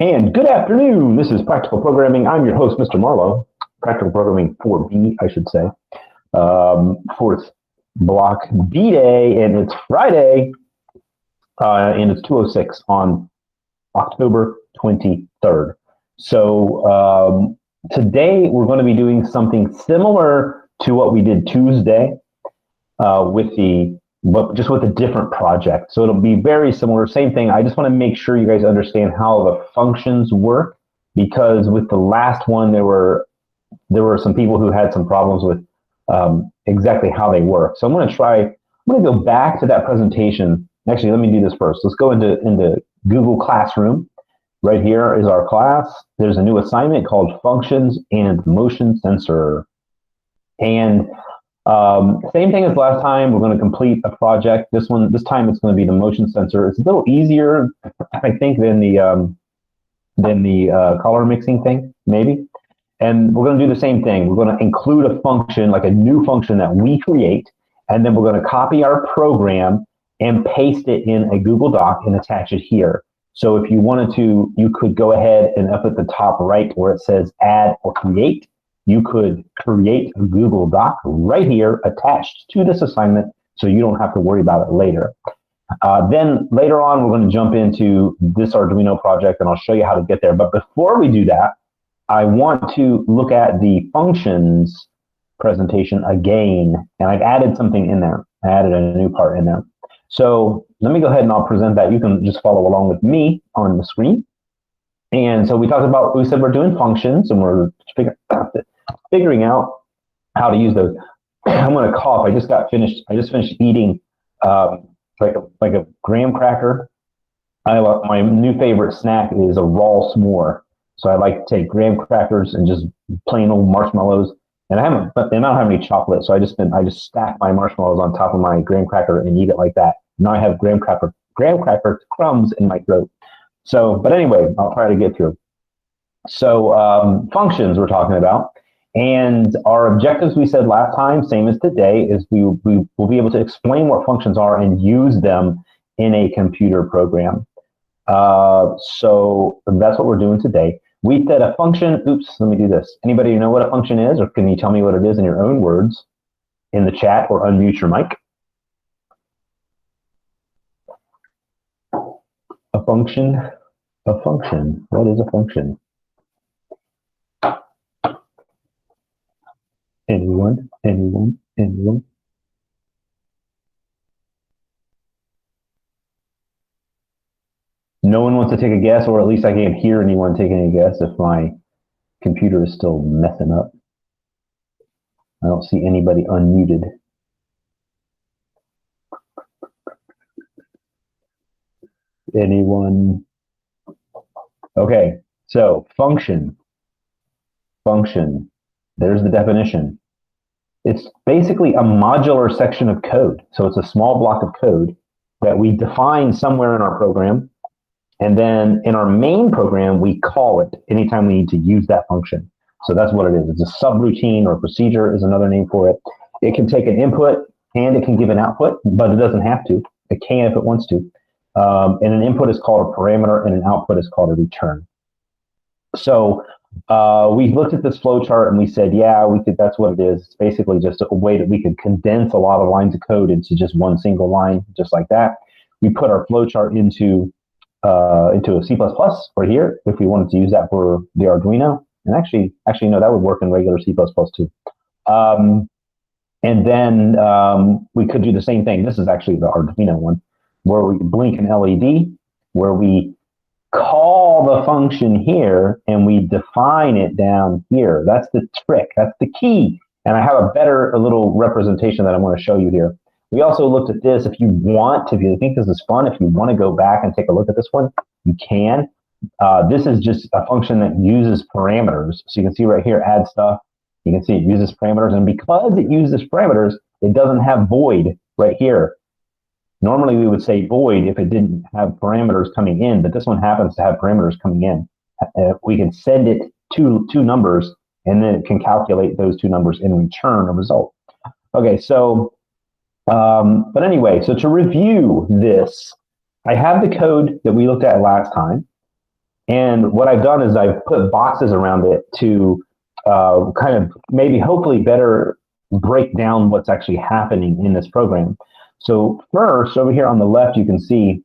And good afternoon. This is Practical Programming. I'm your host, Mr. Marlowe. Practical Programming 4B, I should say. Fourth block B day, and it's Friday, and it's 2:06 on October 23rd. So today we're going to be doing something similar to what we did Tuesday but just with a different project. So it'll be very similar, same thing. I just want to make sure you guys understand how the functions work, because with the last one, there were some people who had some problems with exactly how they work. So I'm going to go back to that presentation. Actually, let me do this first. Let's go into Google Classroom. Right here is our class. There's a new assignment called Functions and Motion Sensor. And same thing as last time. We're going to complete a project. This time it's going to be the motion sensor. It's a little easier, I think, than the color mixing thing, maybe. And we're going to do the same thing. We're going to include a function, like a new function that we create, and then we're going to copy our program and paste it in a Google Doc and attach it here. So if you wanted to, you could go ahead and up at the top right where it says add or create, you could create a Google Doc right here attached to this assignment so you don't have to worry about it later. Then later on, we're going to jump into this Arduino project and I'll show you how to get there. But before we do that, I want to look at the functions presentation again, and I've added something in there. I added a new part in there. So let me go ahead and I'll present that. You can just follow along with me on the screen. And so we said we're doing functions and we're figuring out how to use those. I'm going to cough. I just finished eating like a graham cracker. My new favorite snack is a raw s'more. So I like to take graham crackers and just plain old marshmallows. And I don't have any chocolate, so I just stack my marshmallows on top of my graham cracker and eat it like that. Now I have graham cracker crumbs in my throat. So, but anyway, I'll try to get through. So functions we're talking about. And our objectives, we said last time, same as today, is we will be able to explain what functions are and use them in a computer program. So that's what we're doing today. We said a function, let me do this. Anybody know what a function is, or can you tell me what it is in your own words in the chat, or unmute your mic? A function, what is a function? Anyone? No one wants to take a guess, or at least I can't hear anyone taking a guess if my computer is still messing up. I don't see anybody unmuted. Anyone? Okay, so function. There's the definition. It's basically a modular section of code. So it's a small block of code that we define somewhere in our program. And then in our main program, we call it anytime we need to use that function. So that's what it is. It's a subroutine, or procedure is another name for it. It can take an input and it can give an output, but it doesn't have to. It can if it wants to. And an input is called a parameter and an output is called a return. So we looked at this flow chart and we said, yeah, that's what it is. It's basically just a way that we could condense a lot of lines of code into just one single line, just like that. We put our flow chart into a C++ right here if we wanted to use that for the Arduino. And actually, no, that would work in regular C++ too. And then we could do the same thing. This is actually the Arduino one, where we blink an LED, where we call the function here and we define it down here. That's the trick. That's the key. And I have a little representation that I'm going to show you here. We also looked at this. If you think this is fun, if you want to go back and take a look at this one, you can. This is just a function that uses parameters. So you can see right here, add stuff. You can see it uses parameters. And because it uses parameters, it doesn't have void right here. Normally we would say void if it didn't have parameters coming in, but this one happens to have parameters coming in. We can send it two numbers, and then it can calculate those two numbers and return a result. Okay, so but anyway, so to review this, I have the code that we looked at last time. And what I've done is I've put boxes around it to kind of maybe hopefully better break down what's actually happening in this program. So first, over here on the left, you can see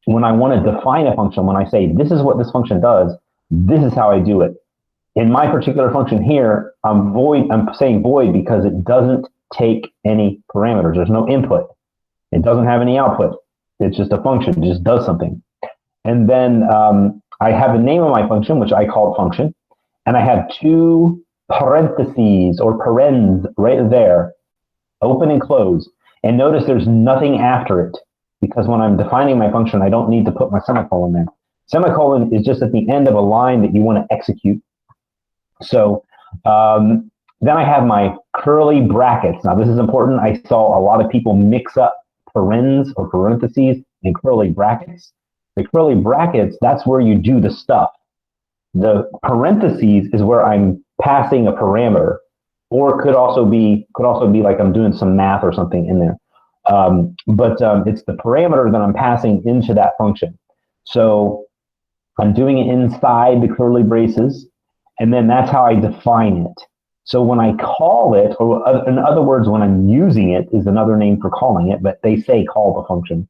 when I want to define a function, when I say this is what this function does, this is how I do it. In my particular function here, I'm saying void because it doesn't take any parameters. There's no input. It doesn't have any output. It's just a function. It just does something. And then I have the name of my function, which I called function. And I have two parentheses or parens right there, open and close. And notice there's nothing after it, because when I'm defining my function, I don't need to put my semicolon there. Semicolon is just at the end of a line that you want to execute. So then I have my curly brackets. Now this is important. I saw a lot of people mix up parens or parentheses and curly brackets. The curly brackets, that's where you do the stuff. The parentheses is where I'm passing a parameter, or could also be like I'm doing some math or something in there. But it's the parameter that I'm passing into that function. So I'm doing it inside the curly braces, and then that's how I define it. So when I call it, or in other words, when I'm using it is another name for calling it, but they say call the function.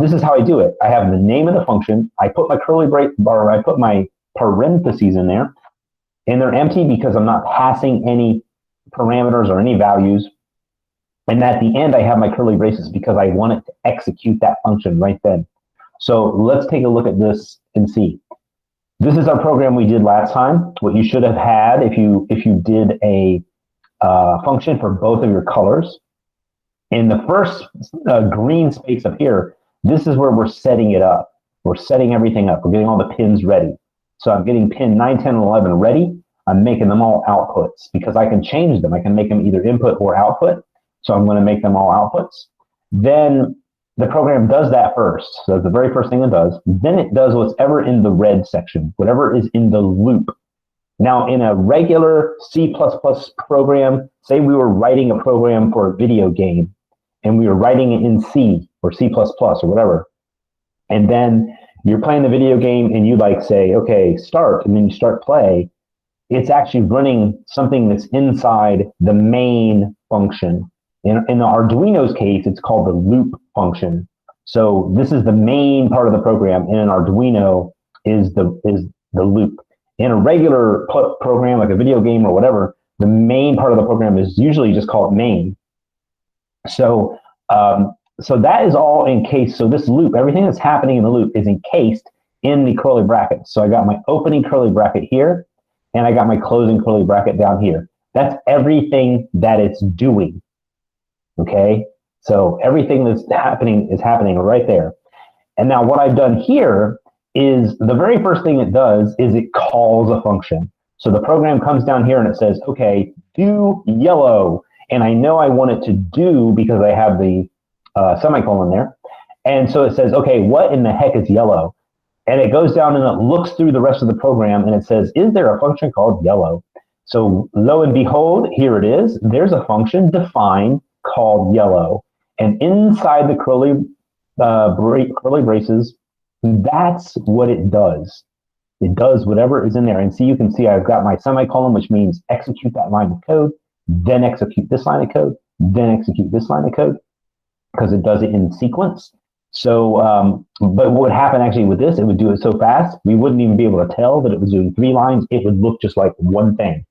This is how I do it. I have the name of the function. I put my curly brace, or I put my parentheses in there, and they're empty because I'm not passing any parameters or any values. And at the end, I have my curly braces because I want it to execute that function right then. So let's take a look at this and see. This is our program we did last time. What you should have had if you did a function for both of your colors. In the first green space up here, this is where we're setting it up. We're setting everything up. We're getting all the pins ready. So I'm getting pin 9, 10, and 11 ready. I'm making them all outputs because I can change them. I can make them either input or output. So I'm going to make them all outputs. Then the program does that first. So that's the very first thing it does. Then it does whatever in the red section, whatever is in the loop. Now, in a regular C++ program, say we were writing a program for a video game, and we were writing it in C or C++ or whatever, and then you're playing the video game and you like say, okay, start, and then you start play, it's actually running something that's inside the main function. In the Arduino's case, it's called the loop function. So this is the main part of the program, and an Arduino is the loop. In a regular program, like a video game or whatever, the main part of the program is usually just called main. So, so that is all encased. So this loop, everything that's happening in the loop is encased in the curly brackets. So I got my opening curly bracket here, and I got my closing curly bracket down here. That's everything that it's doing. Okay, so everything that's happening is happening right there. And now what I've done here is the very first thing it does is it calls a function. So the program comes down here and it says, okay, do yellow. And I know I want it to do because I have the semicolon there. And so it says, okay, what in the heck is yellow? And it goes down and it looks through the rest of the program and it says, is there a function called yellow? So lo and behold, here it is. There's a function defined called yellow. And inside the curly braces, that's what it does. It does whatever is in there. And see, you can see I've got my semicolon, which means execute that line of code, then execute this line of code, then execute this line of code, because it does it in sequence. So, but what would happen actually with this, it would do it so fast, we wouldn't even be able to tell that it was doing 3 lines. It would look just like one thing.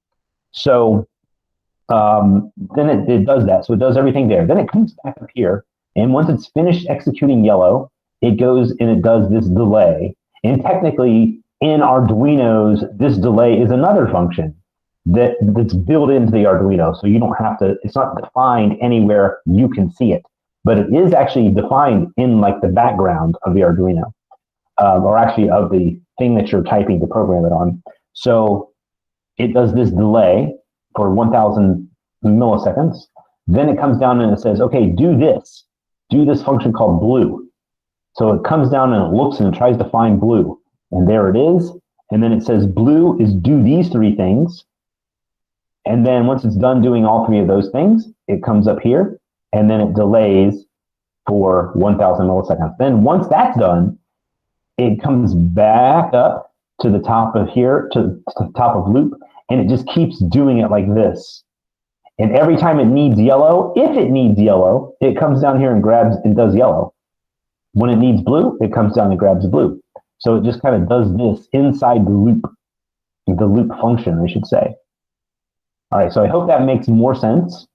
So then it does that. So it does everything there. Then it comes back up here. And once it's finished executing yellow, it goes and it does this delay. And technically in Arduino's, this delay is another function that's built into the Arduino. So you don't have to, it's not defined anywhere you can see it, but it is actually defined in like the background of the Arduino, or actually of the thing that you're typing to program it on. So it does this delay for 1000 milliseconds. Then it comes down and it says, okay, do this function called blue. So it comes down and it looks and it tries to find blue. And there it is. And then it says blue is do these 3 things. And then once it's done doing all 3 of those things, it comes up here and then it delays for 1000 milliseconds. Then once that's done, it comes back up to the top of here, to the top of loop, and it just keeps doing it like this. And every time it needs yellow, if it needs yellow, it comes down here and grabs and does yellow. When it needs blue, it comes down and grabs blue. So it just kind of does this inside the loop function, I should say. All right, so I hope that makes more sense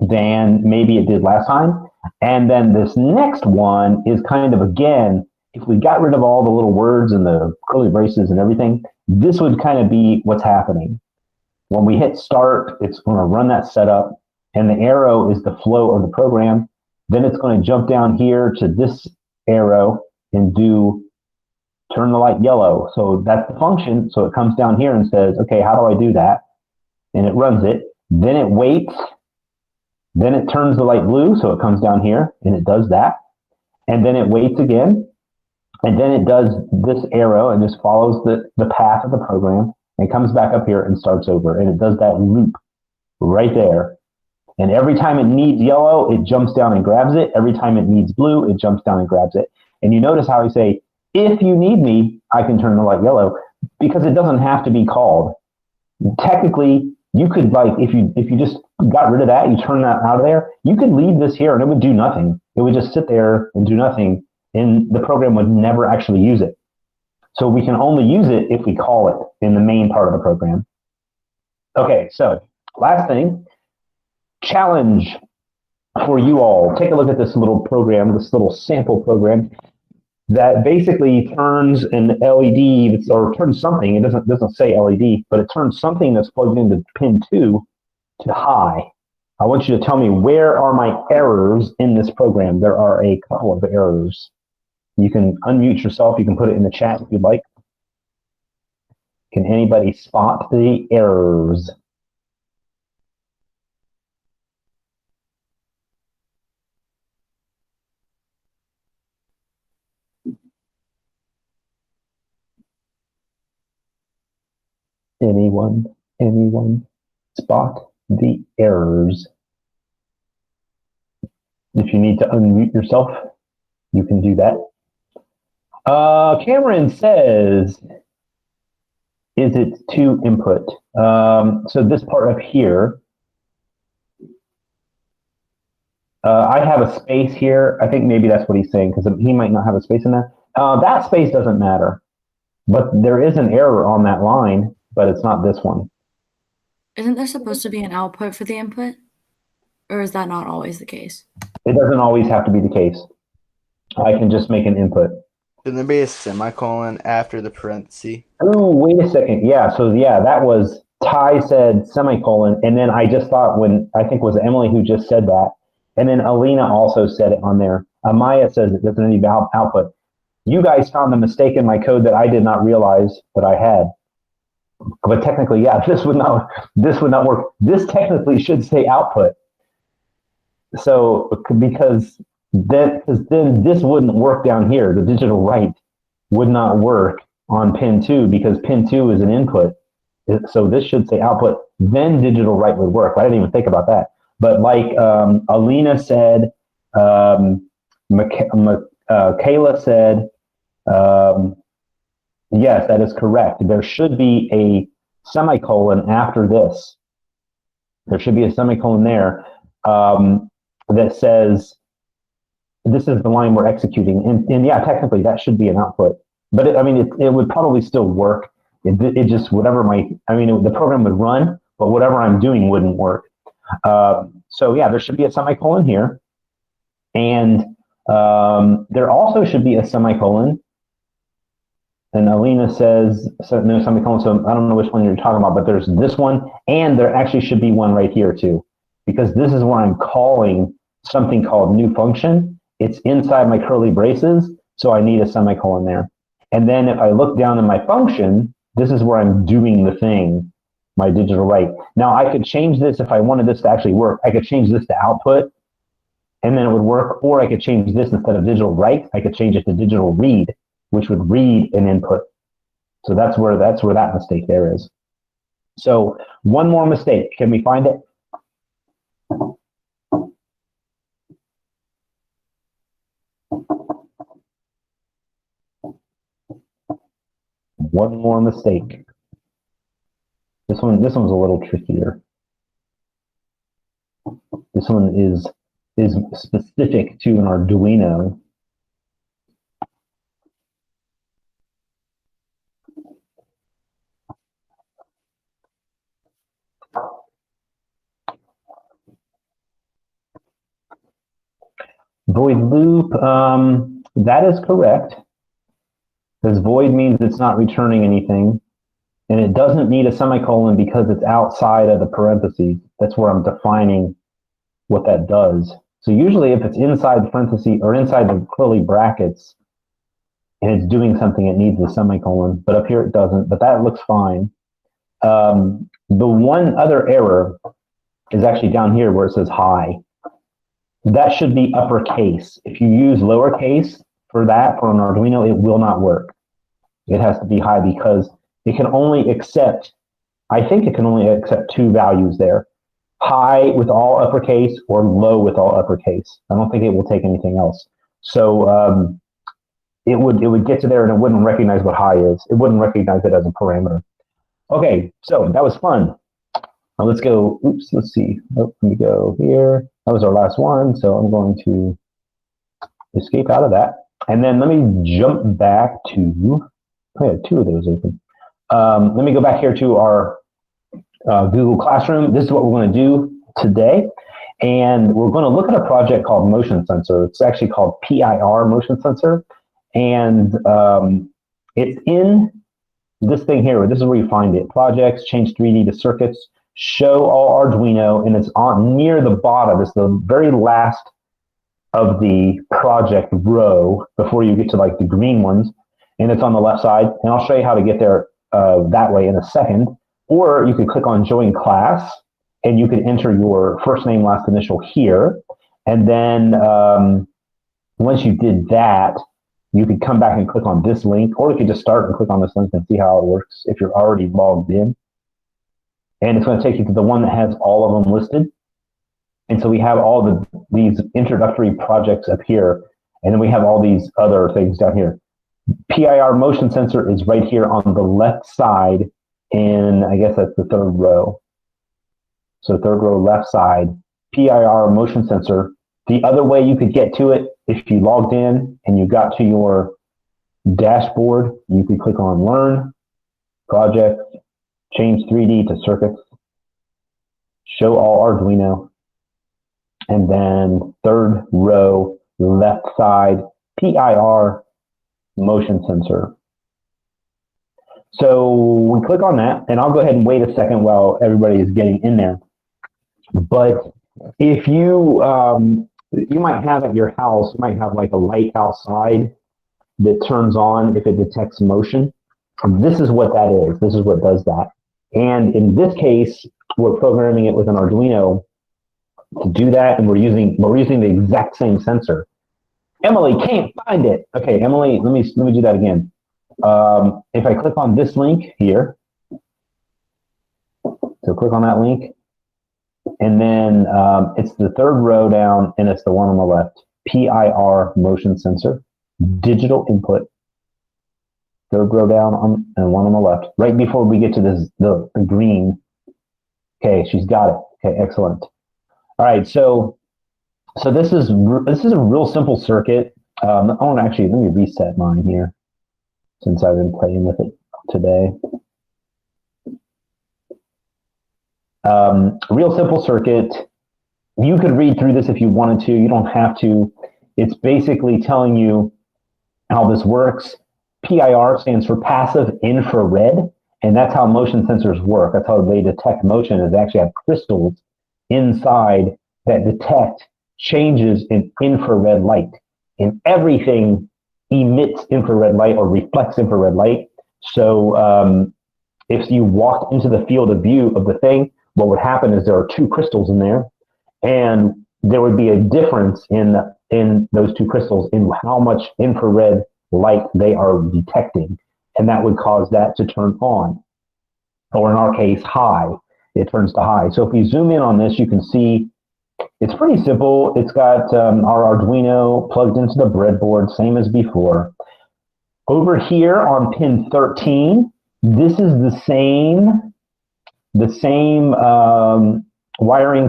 than maybe it did last time. And then this next one is kind of, again, if we got rid of all the little words and the curly braces and everything, this would kind of be what's happening. When we hit start, it's going to run that setup, and the arrow is the flow of the program. Then it's going to jump down here to this arrow and turn the light yellow. So that's the function. So it comes down here and says, okay, how do I do that? And it runs it. Then it waits. Then it turns the light blue. So it comes down here and it does that. And then it waits again. And then it does this arrow and just follows the path of the program and comes back up here and starts over. And it does that loop right there. And every time it needs yellow, it jumps down and grabs it. Every time it needs blue, it jumps down and grabs it. And you notice how I say, if you need me, I can turn the light yellow, because it doesn't have to be called. Technically, you could, like, if you just got rid of that, you turn that out of there, you could leave this here and it would do nothing. It would just sit there and do nothing, and the program would never actually use it. So we can only use it if we call it in the main part of the program. Okay, so last thing, challenge for you all. Take a look at this little program, this little sample program that basically turns an LED, or turns something. It doesn't say LED, but it turns something that's plugged into pin 2 to high. I want you to tell me, where are my errors in this program? There are a couple of errors. You can unmute yourself. You can put it in the chat if you'd like. Can anybody spot the errors? Anyone spot the errors? If you need to unmute yourself, you can do that. Cameron says, is it to input? So this part up here, I have a space here. I think maybe that's what he's saying, because he might not have a space in there. That space doesn't matter, but there is an error on that line, but it's not this one. Isn't there supposed to be an output for the input? Or is that not always the case? It doesn't always have to be the case. I can just make an input. Should there be a semicolon after the parenthesis? Oh, wait a second. Yeah, so yeah, that was, Ty said semicolon, and then I just thought, when, I think it was Emily who just said that, and then Alina also said it on there. Amaya says it doesn't need output. You guys found a mistake in my code that I did not realize that I had. But technically, yeah, this would not work. This technically should say output. So, because then this wouldn't work down here. The digital write would not work on pin 2, because pin 2 is an input. So this should say output, then digital write would work. I didn't even think about that. But like Alina said, Kayla said, yes, that is correct. There should be a semicolon after this. There should be a semicolon there that says, this is the line we're executing. And yeah, technically that should be an output. But it would probably still work. It just, whatever the program would run, but whatever I'm doing wouldn't work. So yeah, there should be a semicolon here. And there also should be a semicolon. And Alina says, so no semicolon, so I don't know which one you're talking about, but there's this one, and there actually should be one right here too, because this is where I'm calling something called new function. It's inside my curly braces, so I need a semicolon there. And then if I look down in my function, this is where I'm doing the thing, my digital write. Now I could change this if I wanted this to actually work. I could change this to output, and then it would work, or I could change this instead of digital write, I could change it to digital read, which would read an input. So that's where that mistake there is. So one more mistake. Can we find it? One more mistake. This one's a little trickier. This one is specific to an Arduino. Void loop, that is correct. Because void means it's not returning anything. And it doesn't need a semicolon because it's outside of the parentheses. That's where I'm defining what that does. So usually if it's inside the parentheses or inside the curly brackets and it's doing something, it needs a semicolon. But up here it doesn't, but that looks fine. The one other error is actually down here where it says high. That should be uppercase. If you use lowercase for that, for an Arduino, it will not work. It has to be high because it can only accept, I think it can only accept two values there. High with all uppercase or low with all uppercase. I don't think it will take anything else. So it would get to there and it wouldn't recognize what high is. It wouldn't recognize it as a parameter. Okay, so that was fun. Now let's go, oops, let's see. Oh, let me go here. That was our last one, so I'm going to escape out of that. And then let me jump back to, I have two of those open. Let me go back here to our Google Classroom. This is what we're going to do today. And we're going to look at a project called Motion Sensor. It's actually called PIR Motion Sensor. And it's in this thing here. This is where you find it. Projects, change 3D to circuits, show all Arduino, and it's on near the bottom. It's the very last of the project row before you get to like the green ones. And it's on the left side. And I'll show you how to get there that way in a second. Or you could click on join class and you could enter your first name, last initial here. And then once you did that, you could come back and click on this link, or you could just start and click on this link and see how it works if you're already logged in. And it's going to take you to the one that has all of them listed. And so we have all these introductory projects up here, and then we have all these other things down here. PIR Motion Sensor is right here on the left side in, I guess that's the third row. So third row left side, PIR Motion Sensor. The other way you could get to it, if you logged in and you got to your dashboard, you could click on Learn, Project, change 3D to circuits, show all Arduino, and then third row left side, PIR Motion Sensor. So we click on that, and I'll go ahead and wait a second while everybody is getting in there. But if you, you might have at your house, you might have like a light outside that turns on if it detects motion. This is what that is. This is what does that. And in this case, we're programming it with an Arduino to do that, and we're using the exact same sensor. Emily can't find it. Okay, Emily, let me do that again. If I click on this link here, so click on that link, and then it's the third row down, and it's the one on the left. PIR Motion Sensor, digital input. Third row down and one on the left. Right before we get to this, the green. Okay, she's got it. Okay, excellent. All right, so this is a real simple circuit. Let me reset mine here since I've been playing with it today. Real simple circuit. You could read through this if you wanted to. You don't have to. It's basically telling you how this works. PIR stands for passive infrared, and that's how motion sensors work. That's how they detect motion, is they actually have crystals inside that detect changes in infrared light. And everything emits infrared light or reflects infrared light. So if you walked into the field of view of the thing, what would happen is there are two crystals in there, and there would be a difference in those two crystals in how much infrared light they are detecting, and that would cause that to turn on, or in our case, high. It turns to high. So if we zoom in on this, you can see it's pretty simple. It's got our Arduino plugged into the breadboard, same as before. Over here on pin 13, this is the same wiring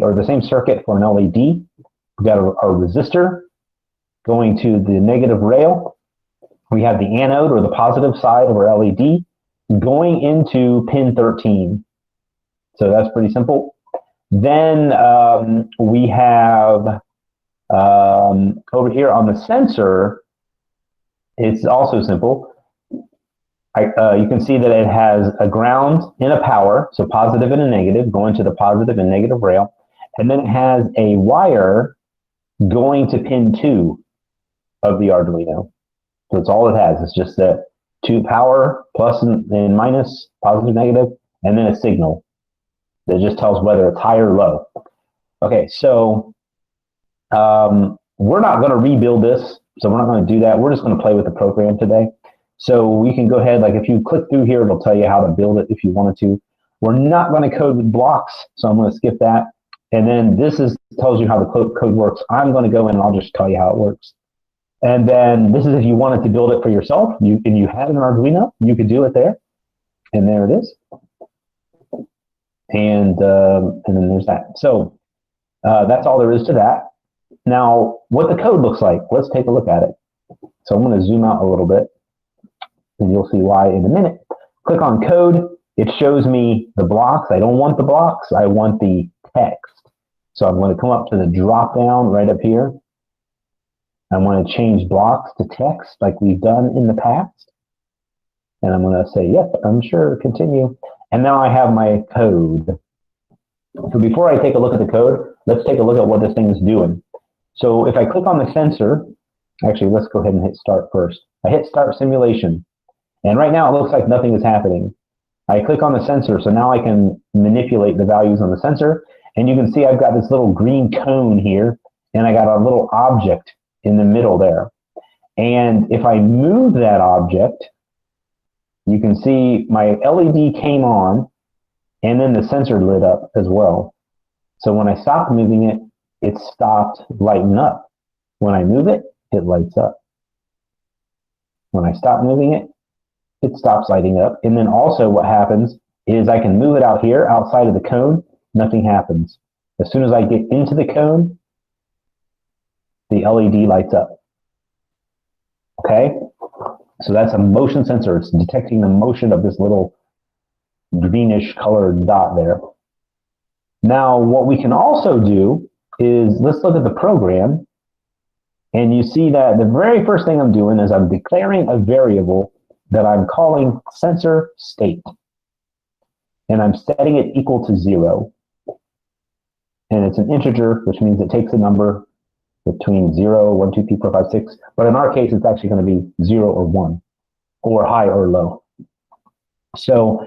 or the same circuit for an LED. We've got a resistor going to the negative rail. We have the anode or the positive side of our LED going into pin 13. So that's pretty simple. Then we have over here on the sensor, it's also simple. You can see that it has a ground and a power, so positive and a negative, going to the positive and negative rail. And then it has a wire going to pin 2 of the Arduino. So that's all it has. It's just that 2 power, plus and minus, positive, negative, and then a signal that just tells whether it's high or low. Okay, so we're not going to rebuild this, so we're not going to do that. We're just going to play with the program today. So we can go ahead, like if you click through here, it'll tell you how to build it if you wanted to. We're not going to code with blocks, so I'm going to skip that. And then this tells you how the code works. I'm going to go in and I'll just tell you how it works. And then this is if you wanted to build it for yourself, and you had an Arduino, you could do it there. And there it is. And then there's that. So that's all there is to that. Now, what the code looks like, let's take a look at it. So I'm going to zoom out a little bit, and you'll see why in a minute. Click on code. It shows me the blocks. I don't want the blocks. I want the text. So I'm going to come up to the drop down right up here. I want to change blocks to text like we've done in the past. And I'm going to say, yep, I'm sure, continue. And now I have my code. So before I take a look at the code, let's take a look at what this thing is doing. So if I click on the sensor, actually, let's go ahead and hit start first. I hit start simulation. And right now it looks like nothing is happening. I click on the sensor, so now I can manipulate the values on the sensor. And you can see I've got this little green cone here, and I got a little object in the middle there. And if I move that object, you can see my LED came on, and then the sensor lit up as well. So when I stopped moving it, it stopped lighting up. When I move it, it lights up. When I stop moving it, it stops lighting up. And then also what happens is I can move it out here outside of the cone, nothing happens. As soon as I get into the cone, the LED lights up. Okay? So that's a motion sensor. It's detecting the motion of this little greenish colored dot there. Now, what we can also do is, let's look at the program. And you see that the very first thing I'm doing is I'm declaring a variable that I'm calling sensor state. And I'm setting it equal to 0. And it's an integer, which means it takes a number between 0, 1, 2, 3, 4, 5, 6. But in our case, it's actually going to be 0 or 1, or high or low. So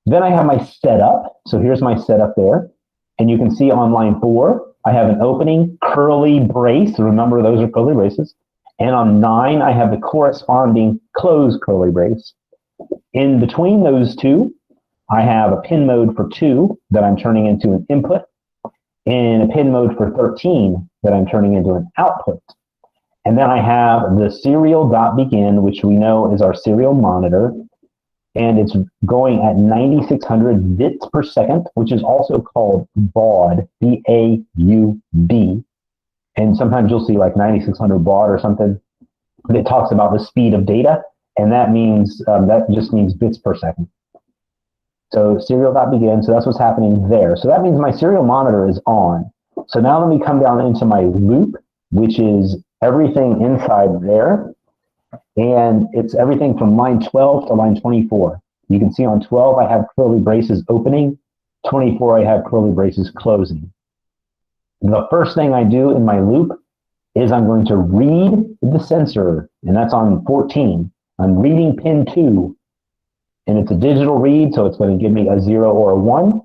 then I have my setup. So here's my setup there. And you can see on line 4, I have an opening curly brace. Remember, those are curly braces. And on 9, I have the corresponding closed curly brace. In between those two, I have a pin mode for 2 that I'm turning into an input, and a pin mode for 13 that I'm turning into an output. And then I have the serial.begin, which we know is our serial monitor, and it's going at 9600 bits per second, which is also called baud, B-A-U-D. And sometimes you'll see like 9600 baud or something that talks about the speed of data, and that means that just means bits per second. So serial.begin, so that's what's happening there. So that means my serial monitor is on. So now let me come down into my loop, which is everything inside there. And it's everything from line 12 to line 24. You can see on 12, I have curly braces opening. 24, I have curly braces closing. The first thing I do in my loop is I'm going to read the sensor, and that's on 14. I'm reading pin 2, and it's a digital read, so it's going to give me a 0 or a 1,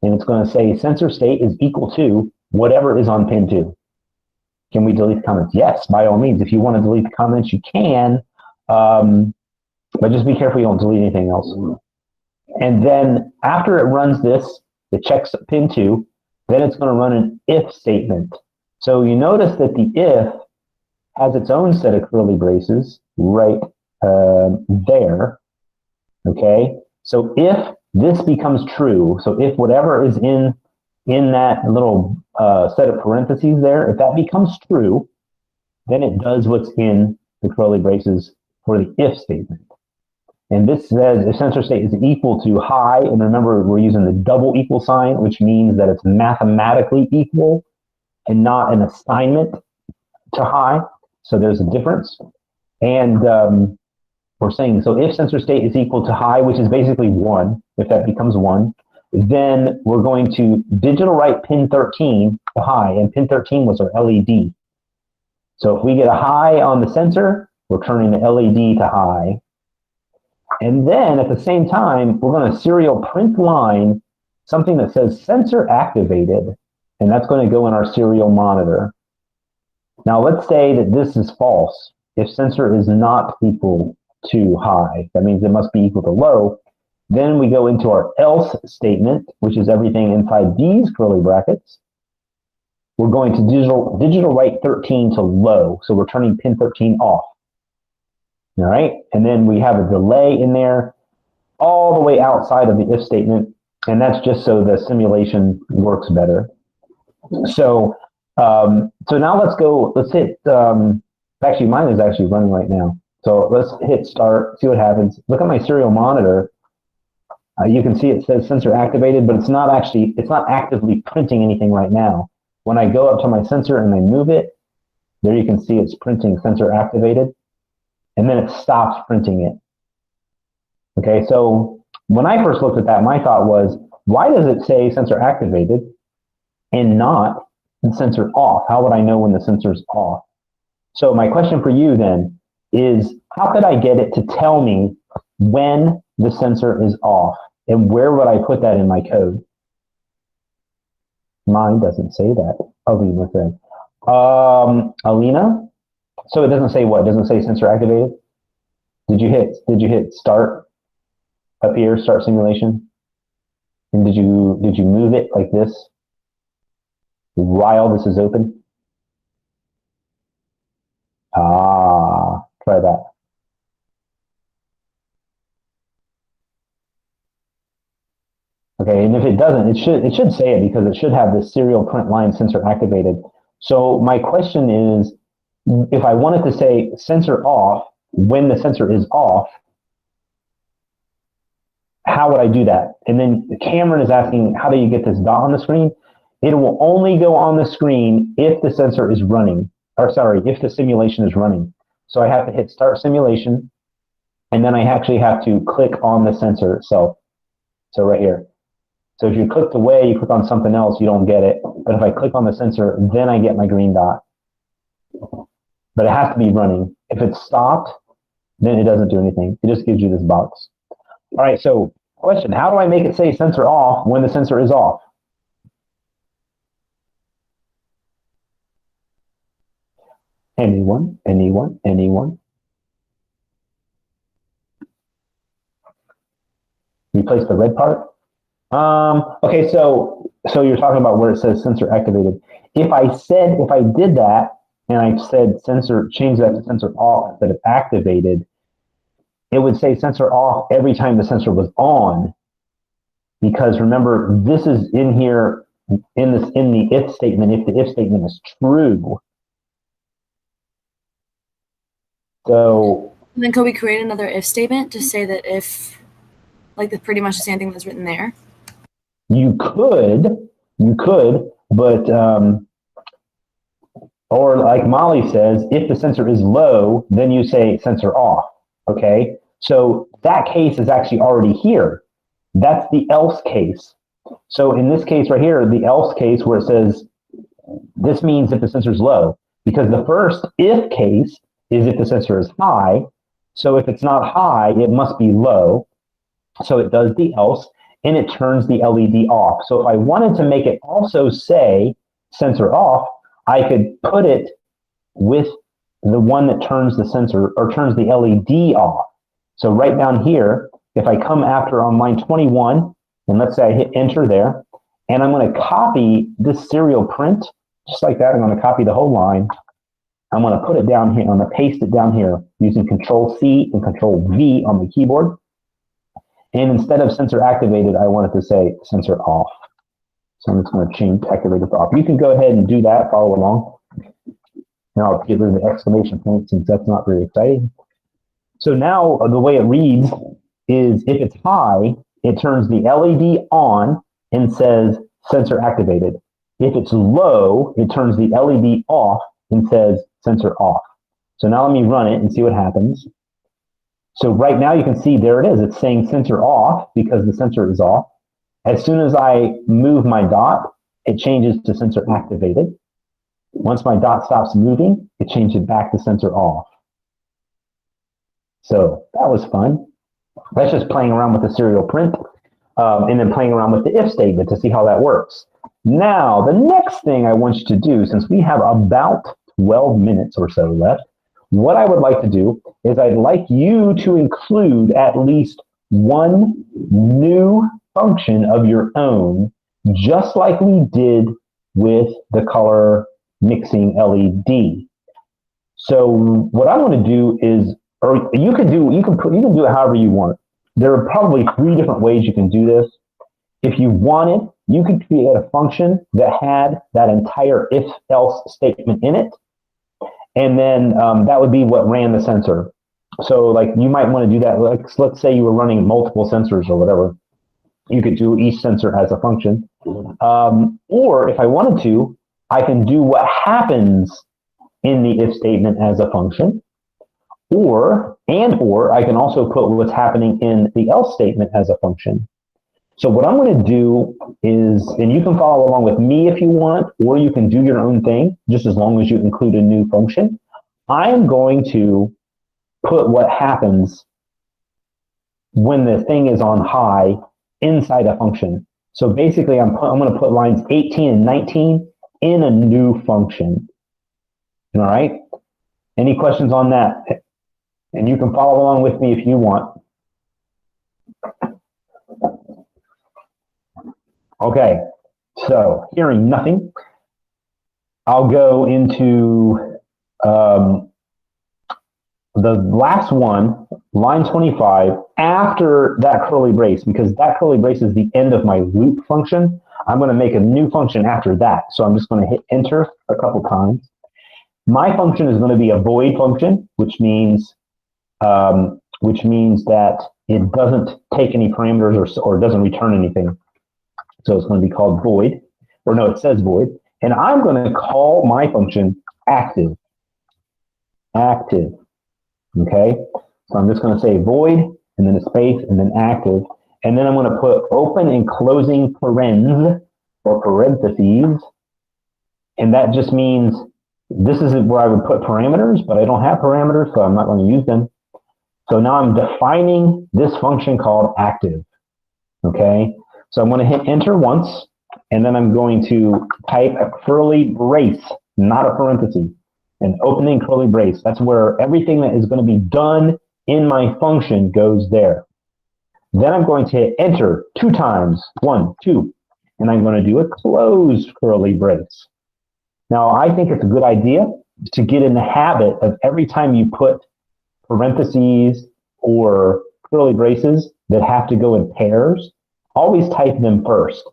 and it's going to say sensor state is equal to whatever is on pin 2. Can we delete the comments? Yes, by all means. If you want to delete the comments, you can, but just be careful you don't delete anything else. And then after it runs this, it checks pin 2, then it's going to run an if statement. So you notice that the if has its own set of curly braces right there. Okay, so if this becomes true, so if whatever is in that little set of parentheses there, if that becomes true, then it does what's in the curly braces for the if statement. And this says if sensor state is equal to high, and remember we're using the double equal sign, which means that it's mathematically equal and not an assignment to high. So there's a difference. And we're saying, so if sensor state is equal to high, which is basically 1, if that becomes 1, then we're going to digital write pin 13 to high, and pin 13 was our LED. So if we get a high on the sensor, we're turning the LED to high. And then at the same time, we're going to serial print line something that says sensor activated, and that's going to go in our serial monitor. Now let's say that this is false. If sensor is not equal to high, that means it must be equal to low. Then we go into our else statement, which is everything inside these curly brackets. We're going to digital write 13 to low, so we're turning pin 13 off. All right, and then we have a delay in there all the way outside of the if statement, and that's just so the simulation works better. So so now let's hit, actually mine is actually running right now. So let's hit start, see what happens. Look at my serial monitor. You can see it says sensor activated, but it's not actively printing anything right now. When I go up to my sensor and I move it, there you can see it's printing sensor activated, and then it stops printing it. Okay, so when I first looked at that, my thought was, why does it say sensor activated and not sensor off? How would I know when the sensor's off? So my question for you then is, how could I get it to tell me when the sensor is off? And where would I put that in my code? Mine doesn't say that. Alina said. Alina? So it doesn't say what? It doesn't say sensor activated? Did you hit start up here, start simulation? And did you move it like this while this is open? Try that. Okay, and if it doesn't, it should say it, because it should have this serial print line sensor activated. So my question is, if I wanted to say sensor off when the sensor is off, how would I do that? And then Cameron is asking, how do you get this dot on the screen? It will only go on the screen if the sensor is running, or sorry, if the simulation is running. So I have to hit start simulation, and then I actually have to click on the sensor itself. So right here. So if you clicked away, you click on something else, you don't get it. But if I click on the sensor, then I get my green dot. But it has to be running. If it's stopped, then it doesn't do anything. It just gives you this box. All right, so question, how do I make it say sensor off when the sensor is off? Anyone? Replace the red part? Okay, so you're talking about where it says sensor activated. If I did that, and I said change that to sensor off instead of activated, it would say sensor off every time the sensor was on. Because remember, this is in here in the if statement, if the if statement is true. So And then could we create another if statement to say that if, like, pretty much the same thing that's written there? you could, but or like Molly says, if the sensor is low, then you say sensor off. Okay, so that case is actually already here. That's the else case. So in this case right here, the else case where it says this means if the sensor is low, because the first if case is if the sensor is high. So if it's not high, it must be low. So it does the else, and it turns the LED off. So if I wanted to make it also say sensor off, I could put it with the one that turns the sensor or turns the LED off. So right down here, if I come after on line 21, and let's say I hit enter there, and I'm going to copy this serial print, just like that. I'm going to copy the whole line. I'm going to put it down here. I'm going to paste it down here using Control C and Control V on the keyboard. And instead of sensor activated, I want it to say sensor off. So I'm just going to change activated to off. You can go ahead and do that, follow along. Now I'll get rid of the exclamation point since that's not very exciting. So now the way it reads is if it's high, it turns the LED on and says sensor activated. If it's low, it turns the LED off and says sensor off. So now let me run it and see what happens. So right now you can see there it is. It's saying sensor off because the sensor is off. As soon as I move my dot, it changes to sensor activated. Once my dot stops moving, it changes back to sensor off. So that was fun. That's just playing around with the serial print and then playing around with the if statement to see how that works. Now, the next thing I want you to do, since we have about 12 minutes or so left, what I would like to do is I'd like you to include at least one new function of your own, just like we did with the color mixing LED. So what I want to do is, or you can do it however you want. There are probably 3 different ways you can do this. If you wanted, you could create a function that had that entire if-else statement in it, and then that would be what ran the sensor. So like you might want to do that. Like, let's say you were running multiple sensors or whatever. You could do each sensor as a function. Or if I wanted to, I can do what happens in the if statement as a function. Or I can also put what's happening in the else statement as a function. So what I'm going to do is, and you can follow along with me if you want, or you can do your own thing, just as long as you include a new function. I am going to put what happens when the thing is on high inside a function. So basically, I'm going to put lines 18 and 19 in a new function. All right? Any questions on that? And you can follow along with me if you want. Okay, so hearing nothing, I'll go into the last one, line 25, after that curly brace, because that curly brace is the end of my loop function. I'm going to make a new function after that. So I'm just going to hit enter a couple times. My function is going to be a void function, which means that it doesn't take any parameters or doesn't return anything. So it's going to be called void, or no, it says void. And I'm going to call my function active. Active. Okay? So I'm just going to say void, and then a space, and then active. And then I'm going to put open and closing parens, or parentheses. And that just means this isn't where I would put parameters, but I don't have parameters, so I'm not going to use them. So now I'm defining this function called active. Okay? So I'm going to hit enter once, and then I'm going to type a curly brace, not a parenthesis, an opening curly brace. That's where everything that is going to be done in my function goes there. Then I'm going to hit enter 2 times, 1, 2, and I'm going to do a closed curly brace. Now, I think it's a good idea to get in the habit of every time you put parentheses or curly braces that have to go in pairs, always type them first.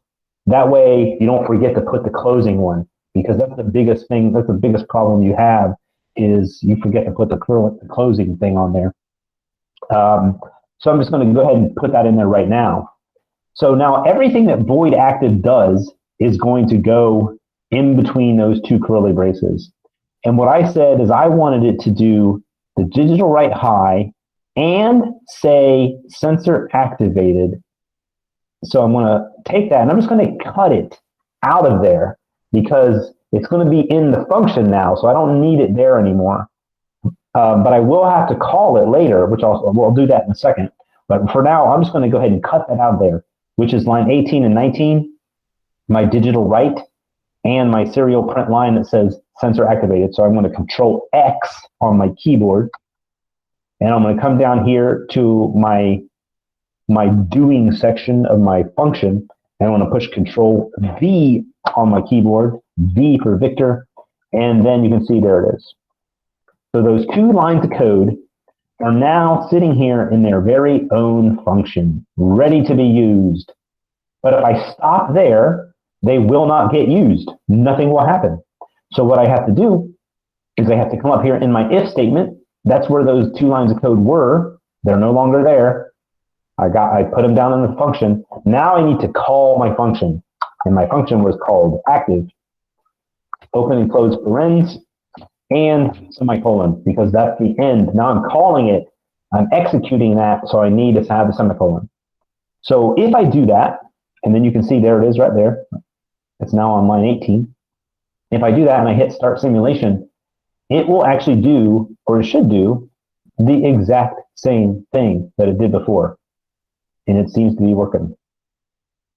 That way you don't forget to put the closing one, because that's the biggest thing, that's the biggest problem you have, is you forget to put the closing thing on there. So I'm just going to go ahead and put that in there right now. So now everything that void active does is going to go in between those 2 curly braces. And what I said is I wanted it to do the digital write high and say sensor activated. So I'm going to take that and I'm just going to cut it out of there because it's going to be in the function now. So I don't need it there anymore. But I will have to call it later, which we'll do that in a second. But for now, I'm just going to go ahead and cut that out of there, which is line 18 and 19, my digital write, and my serial print line that says sensor activated. So I'm going to Control X on my keyboard. And I'm going to come down here to my doing section of my function, and I'm going to push Control V on my keyboard, V for Victor, and then you can see there it is. So those 2 lines of code are now sitting here in their very own function, ready to be used. But if I stop there, they will not get used. Nothing will happen. So what I have to do is I have to come up here in my if statement. That's where those 2 lines of code were. They're no longer there. I put them down in the function. Now I need to call my function. And my function was called active, open and close parens, and semicolon, because that's the end. Now I'm calling it, I'm executing that, so I need to have a semicolon. So if I do that, and then you can see there it is right there. It's now on line 18. If I do that and I hit start simulation, it will actually do, or it should do, the exact same thing that it did before. And it seems to be working.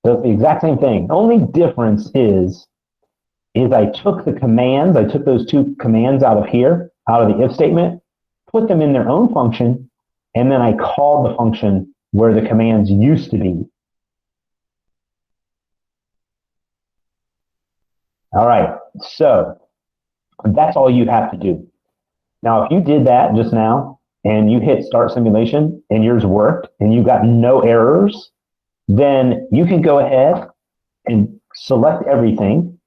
So the exact same thing. Only difference is I took the commands, I took those 2 commands out of here, out of the if statement, put them in their own function, and then I called the function where the commands used to be. All right, so that's all you have to do. Now, if you did that just now and you hit start simulation and yours worked and you got no errors, then you can go ahead and select everything.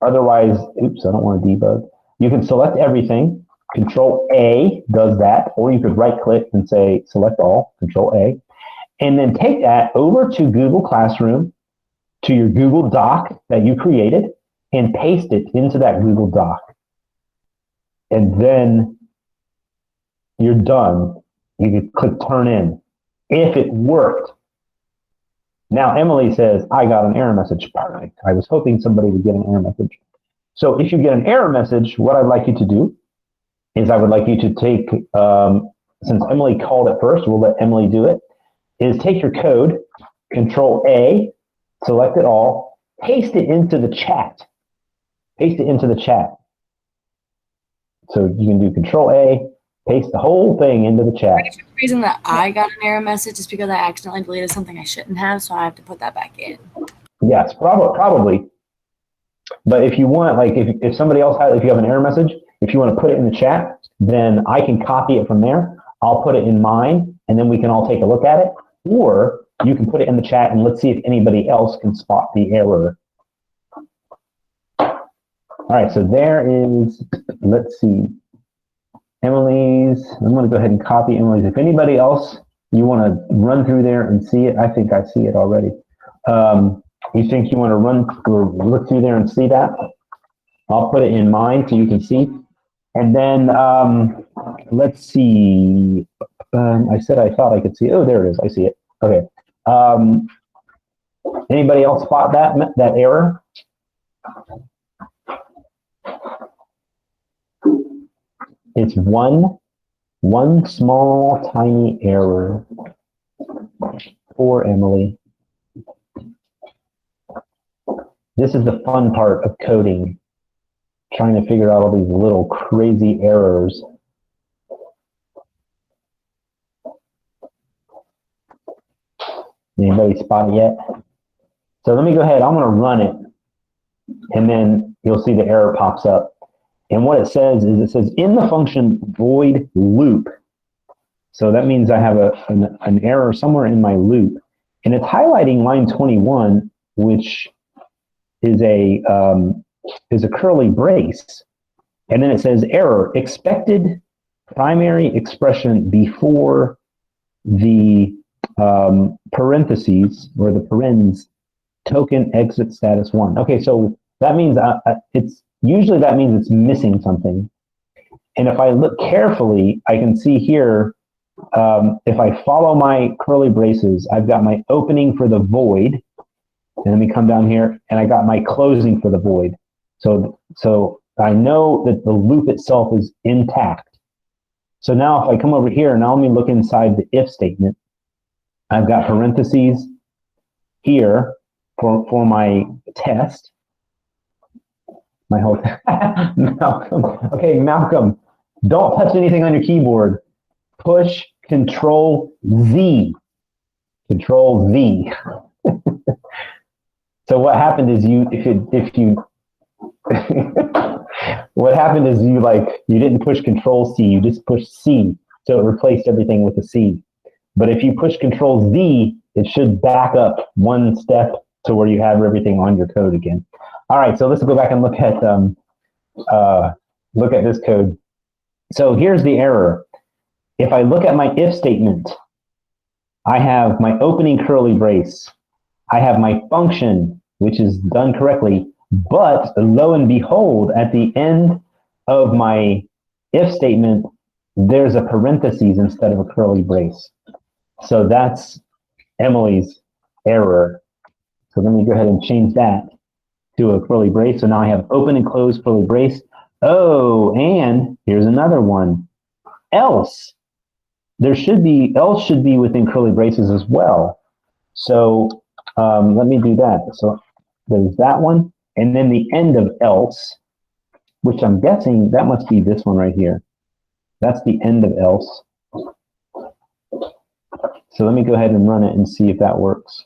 Otherwise, oops, I don't want to debug. You can select everything. Control A does that, or you could right click and say select all, Control A, and then take that over to Google Classroom, to your Google Doc that you created, and paste it into that Google Doc. And then you're done. You can click turn in. If it worked. Now Emily says, I got an error message. Perfect. I was hoping somebody would get an error message. So if you get an error message, what I'd like you to do is I would like you to take, since Emily called it first, we'll let Emily do it, is take your code, Control A, select it all, paste it into the chat. Paste it into the chat. So you can do Control A, paste the whole thing into the chat. The reason that I got an error message is because I accidentally deleted something I shouldn't have, so I have to put that back in. Yes, probably. But if you want, like, if somebody else if you have an error message, if you want to put it in the chat, then I can copy it from there. I'll put it in mine, and then we can all take a look at it. Or you can put it in the chat, and let's see if anybody else can spot the error. All right, so there is, let's see, Emily's. I'm going to go ahead and copy Emily's. If anybody else, you want to run through there and see it, I think I see it already. You think you want to run or look through there and see that? I'll put it in mine so you can see. And then let's see. I said I thought I could see. Oh, there it is. I see it. Okay. Anybody else spot that error? It's one small tiny error. Poor Emily. This is the fun part of coding, trying to figure out all these little crazy errors. Anybody spot it yet? So let me go ahead. I'm going to run it, and then you'll see the error pops up. And what it says is, it says in the function void loop. So that means I have an error somewhere in my loop, and it's highlighting line 21, which is a curly brace. And then it says error, expected primary expression before the parentheses, or the parens, token exit status 1. Okay, so that means usually that means it's missing something. And if I look carefully, I can see here, if I follow my curly braces, I've got my opening for the void, and then we come down here, and I got my closing for the void. So I know that the loop itself is intact. So now if I come over here, now let me look inside the if statement. I've got parentheses here for my test. My whole Malcolm. Okay, Malcolm, don't touch anything on your keyboard. Push Control Z. Control Z. So what happened is if you What happened is you didn't push Control C, you just pushed C, so it replaced everything with a C. But if you push Control Z, it should back up one step to where you have everything on your code again. All right, so let's go back and look at this code. So here's the error. If I look at my if statement, I have my opening curly brace. I have my function, which is done correctly, but lo and behold, at the end of my if statement, there's a parentheses instead of a curly brace. So that's Emily's error. So let me go ahead and change that to a curly brace. So now I have open and close curly brace. Oh, and here's another one. Else. Else should be within curly braces as well. So let me do that. So there's that one. And then the end of else, which I'm guessing that must be this one right here. That's the end of else. So let me go ahead and run it and see if that works.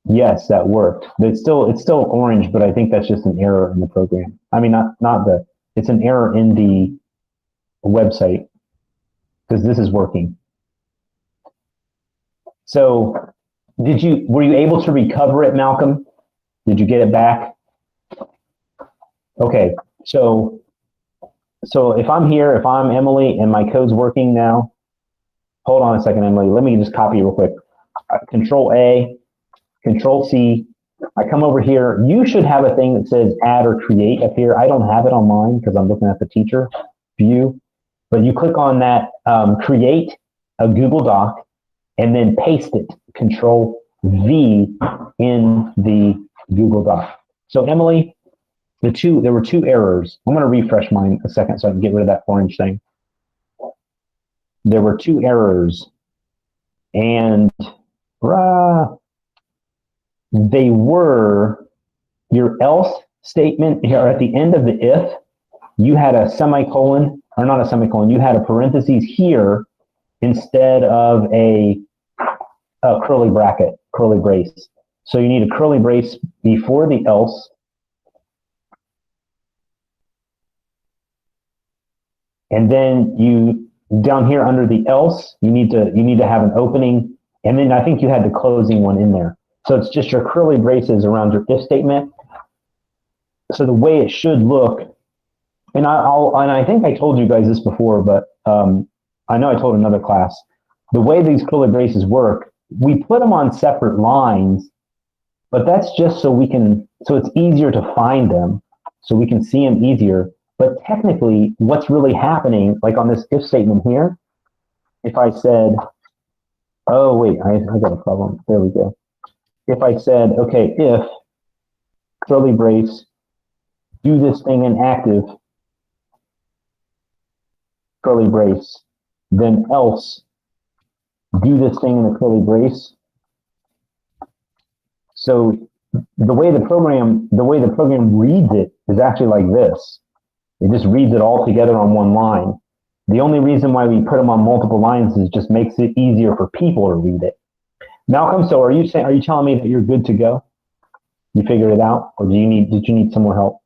Yes, that worked. It's still orange, but I think that's just an error in the program. I mean, it's an error in the website because this is working. So were you able to recover it, Malcolm? Did you get it back? Okay, so if I'm here, if I'm Emily and my code's working now, hold on a second, Emily. Let me just copy real quick. Control A, Control C. I come over here. You should have a thing that says add or create up here. I don't have it on mine because I'm looking at the teacher view. But you click on that create a Google Doc and then paste it, Control V in the Google Doc. So Emily, there were two errors. I'm going to refresh mine a second so I can get rid of that orange thing. There were two errors, and they were your else statement here at the end of the if. You had a semicolon, or not a semicolon. You had a parentheses here instead of a curly brace. So you need a curly brace before the else. And then down here under the else, you need to have an opening, and then I think you had the closing one in there. So it's just your curly braces around your if statement. So the way it should look, and I think I told you guys this before, but I know I told another class. The way these curly braces work, we put them on separate lines, but that's just so it's easier to find them, so we can see them easier. But technically, what's really happening, like on this if statement here, if I said, oh wait, I got a problem. There we go. If I said, okay, if curly brace, do this thing in active, curly brace, then else, do this thing in a curly brace. So the way the program reads it is actually like this. It just reads it all together on one line. The only reason why we put them on multiple lines is just makes it easier for people to read it. Malcolm, so are you telling me that you're good to go? You figured it out, or did you need some more help?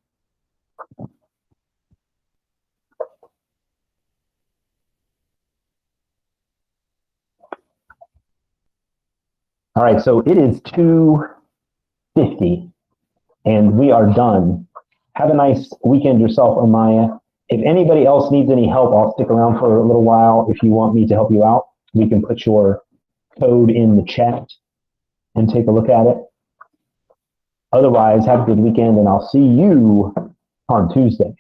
All right, so it is 2:50, and we are done. Have a nice weekend yourself, Amaya. If anybody else needs any help, I'll stick around for a little while. If you want me to help you out, we can put your code in the chat and take a look at it. Otherwise, have a good weekend, and I'll see you on Tuesday.